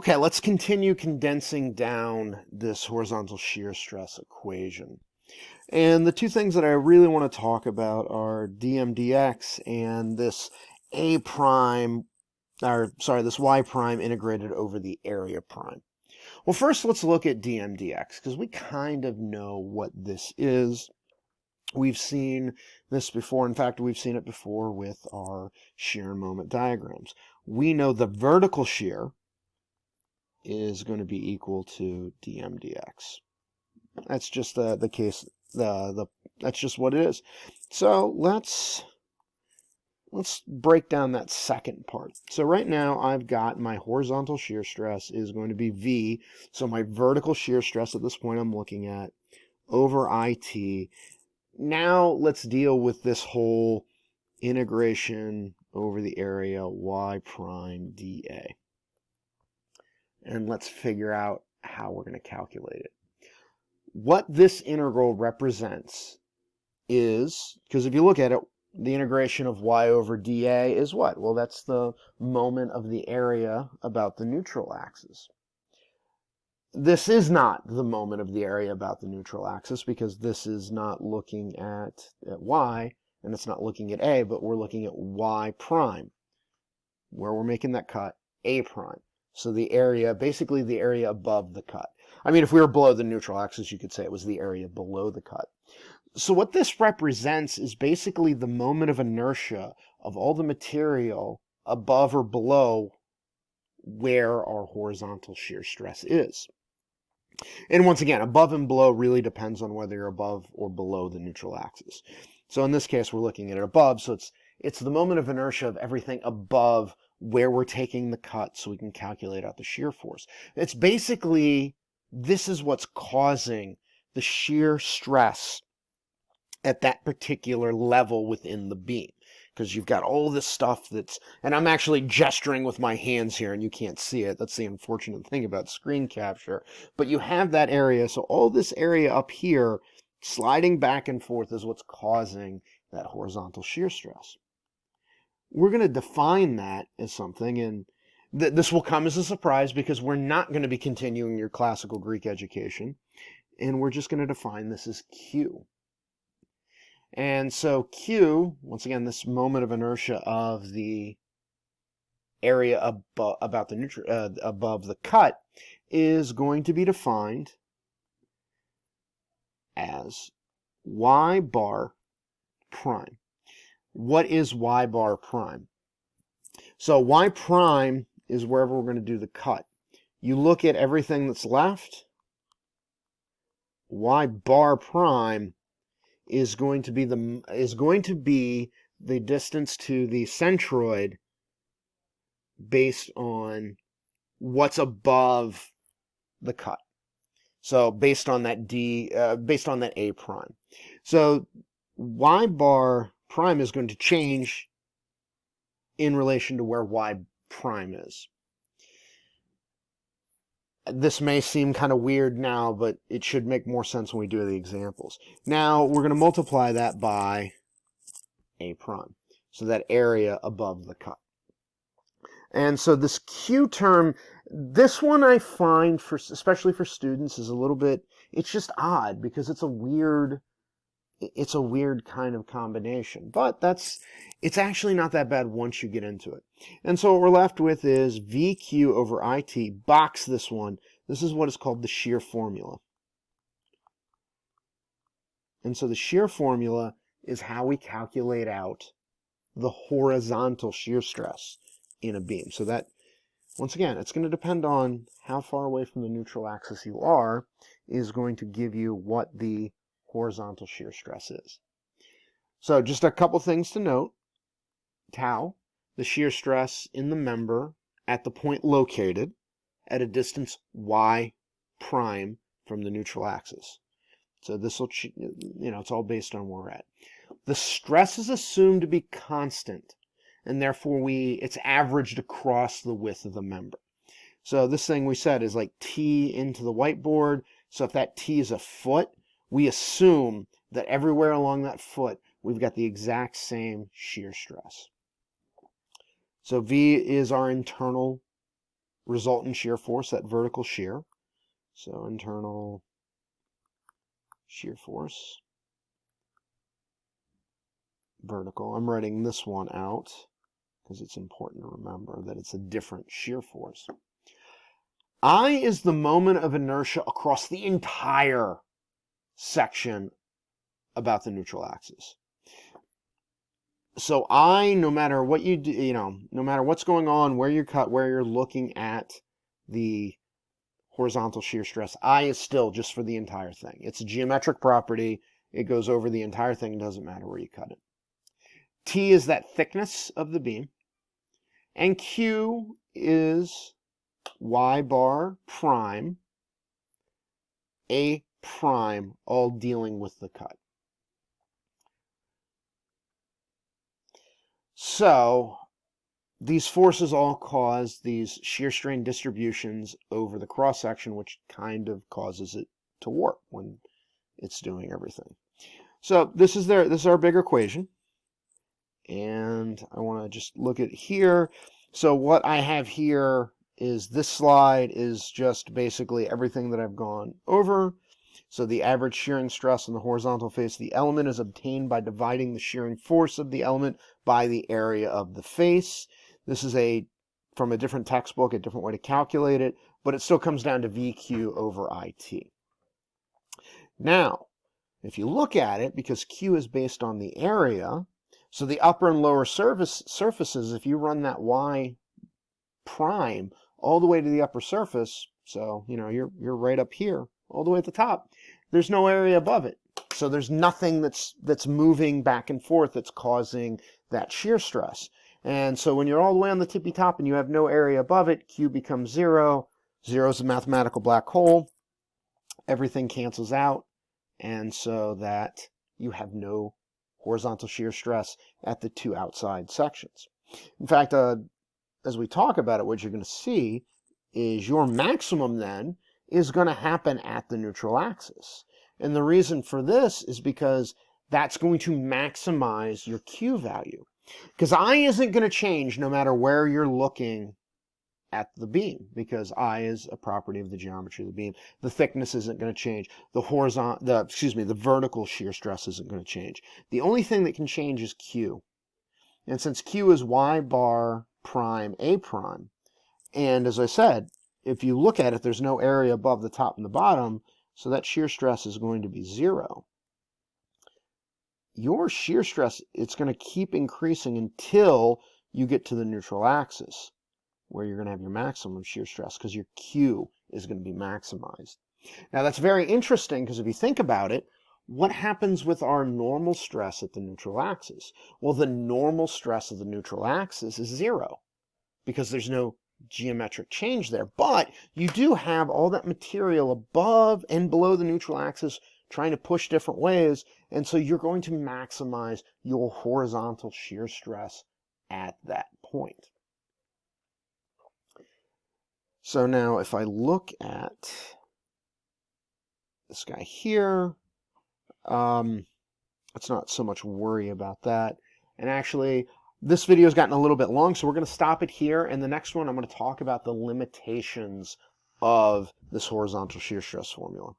Okay, let's continue condensing down this horizontal shear stress equation. And the two things that I really want to talk about are dmdx and this a prime, or sorry, this y prime integrated over the area prime. Well, first let's look at dmdx because we kind of know what this is. We've seen this before. In fact, we've seen it before with our shear moment diagrams. We know the vertical shear is going to be equal to dmdx. That's just the case. That's just what it is. So let's break down that second part. So right now I've got my horizontal shear stress is going to be V. So my vertical shear stress at this point I'm looking at over IT. Now let's deal with this whole integration over the area y prime dA. And let's figure out how we're going to calculate it. What this integral represents is, because if you look at it, the integration of y over dA is what? Well, that's the moment of the area about the neutral axis. This is not the moment of the area about the neutral axis because this is not looking at y, and it's not looking at a, but we're looking at y prime, where we're making that cut, a prime. So the area, basically the area above the cut. I mean, if we were below the neutral axis, you could say it was the area below the cut. So what this represents is basically the moment of inertia of all the material above or below where our horizontal shear stress is. And once again, above and below really depends on whether you're above or below the neutral axis. So in this case, we're looking at it above, so it's the moment of inertia of everything above where we're taking the cut so we can calculate out the shear force. It's basically, this is what's causing the shear stress at that particular level within the beam. Because you've got all this stuff that's, and I'm actually gesturing with my hands here and you can't see it. That's the unfortunate thing about screen capture. But you have that area, so all this area up here sliding back and forth is what's causing that horizontal shear stress. We're going to define that as something, and this will come as a surprise because we're not going to be continuing your classical Greek education, and we're just going to define this as Q. And so Q, once again, this moment of inertia of the area above the cut is going to be defined as y bar prime. What is y bar prime? So y prime is wherever we're going to do the cut. You look at everything that's left, y bar prime is going to be the distance to the centroid based on what's above the cut. So based on that based on that a prime. So y bar prime is going to change in relation to where y prime is. This may seem kind of weird now, but it should make more sense when we do the examples. Now, we're going to multiply that by a prime, so that area above the cut. And so this Q term, this one I find, especially for students, is a little bit, it's just odd because it's a weird kind of combination. But it's actually not that bad once you get into it. And so what we're left with is VQ over IT, box this one. This is what is called the shear formula. And so the shear formula is how we calculate out the horizontal shear stress in a beam. So that, once again, it's going to depend on how far away from the neutral axis you are, is going to give you what the horizontal shear stress is. So just a couple things to note. Tau, the shear stress in the member at the point located at a distance y prime from the neutral axis. So this will, it's all based on where we're at. The stress is assumed to be constant, and therefore it's averaged across the width of the member. So this thing we said is like T into the whiteboard. So if that T is a foot, we assume that everywhere along that foot, we've got the exact same shear stress. So V is our internal resultant shear force, that vertical shear. So internal shear force, vertical. I'm writing this one out because it's important to remember that it's a different shear force. I is the moment of inertia across the entire section about the neutral axis. So I, no matter what you do, no matter what's going on, where you cut, where you're looking at the horizontal shear stress, I is still just for the entire thing. It's a geometric property. It goes over the entire thing. It doesn't matter where you cut it. T is that thickness of the beam. And Q is Y bar prime, A prime, all dealing with the cut. So these forces all cause these shear strain distributions over the cross section, which kind of causes it to warp when it's doing everything. So this is our big equation. And I want to just look at here. So what I have here is this slide is just basically everything that I've gone over. So the average shearing stress on the horizontal face of the element is obtained by dividing the shearing force of the element by the area of the face. This is from a different textbook, a different way to calculate it, but it still comes down to VQ over IT. Now, if you look at it, because Q is based on the area, so the upper and lower surfaces, if you run that Y prime all the way to the upper surface, so you're right up here, all the way at the top, there's no area above it. So there's nothing that's moving back and forth that's causing that shear stress. And so when you're all the way on the tippy top and you have no area above it, Q becomes 0. 0 is a mathematical black hole. Everything cancels out. And so that you have no horizontal shear stress at the two outside sections. In fact, as we talk about it, what you're going to see is your maximum then is going to happen at the neutral axis. And the reason for this is because that's going to maximize your Q value. Because I isn't going to change no matter where you're looking at the beam, because I is a property of the geometry of the beam. The thickness isn't going to change. The vertical shear stress isn't going to change. The only thing that can change is Q. And since Q is Y bar prime A prime, and as I said, if you look at it, there's no area above the top and the bottom, so that shear stress is going to be 0. Your shear stress, it's going to keep increasing until you get to the neutral axis, where you're going to have your maximum shear stress, because your Q is going to be maximized. Now that's very interesting, because if you think about it, what happens with our normal stress at the neutral axis? Well, the normal stress of the neutral axis is 0, because there's no geometric change there. But you do have all that material above and below the neutral axis trying to push different ways, and so you're going to maximize your horizontal shear stress at that point. So now if I look at this guy here, let's not so much worry about that. And actually, this video has gotten a little bit long, so we're going to stop it here. And the next one, I'm going to talk about the limitations of this horizontal shear stress formula.